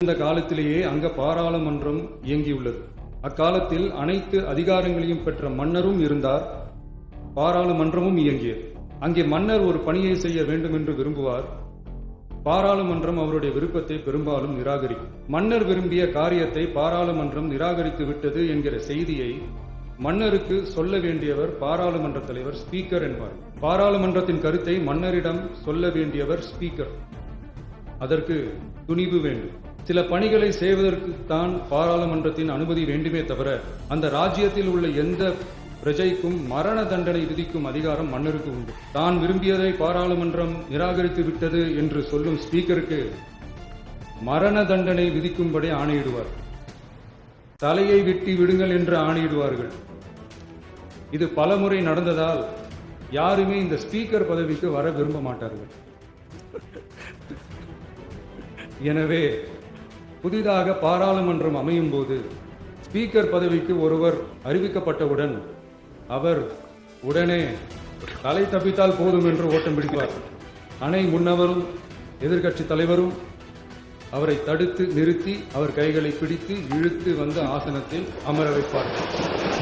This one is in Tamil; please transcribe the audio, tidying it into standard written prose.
இந்த காலத்திலேயே அங்க பாராளுமன்றம் இயங்கியுள்ளது. அக்காலத்தில் அனைத்து அதிகாரங்களையும் பெற்ற மன்னரும் இருந்தார், பாராளுமன்றமும் இயங்கியது. அங்கே மன்னர் ஒரு பணியை செய்ய வேண்டும் என்று விரும்புவார். பாராளுமன்றம் அவருடைய விருப்பத்தை பெரும்பாலும் நிராகரிக்கும். மன்னர் விரும்பிய காரியத்தை பாராளுமன்றம் நிராகரித்து விட்டது என்கிற செய்தியை மன்னருக்கு சொல்ல வேண்டியவர் பாராளுமன்ற தலைவர், ஸ்பீக்கர் என்பார். பாராளுமன்றத்தின் கருத்தை மன்னரிடம் சொல்ல வேண்டியவர் ஸ்பீக்கர். அதற்கு துணிவு வேண்டும். சில பணிகளை செய்வதற்குத்தான் பாராளுமன்றத்தின் அனுமதி வேண்டுமே தவிர அந்த ராஜ்யத்தில் உள்ள எந்த பிரஜைக்கும் மரண தண்டனை விதிக்கும் அதிகாரம் மன்னருக்கு உண்டு. தான் விரும்பியதை பாராளுமன்றம் நிராகரித்து விட்டது என்று சொல்லும் ஸ்பீக்கருக்கு மரண தண்டனை விதிக்கும்படி ஆணையிடுவார். தலையை வெட்டி விடுங்கள் என்று ஆணையிடுவார்கள். இது பலமுறை நடந்ததால் யாருமே இந்த ஸ்பீக்கர் பதவிக்கு வர விரும்ப மாட்டார்கள். எனவே புதிதாக பாராளுமன்றம் அமையும் போது ஸ்பீக்கர் பதவிக்கு ஒருவர் அறிவிக்கப்பட்டவுடன் அவர் உடனே தலை தப்பித்தால் போதும் என்று ஓட்டம் பிடிப்பார். அணை முன்னவரும் எதிர்கட்சி தலைவரும் அவரை தடுத்து நிறுத்தி அவர் கைகளை பிடித்து இழுத்து வந்து ஆசனத்தில் அமர வைப்பார்கள்.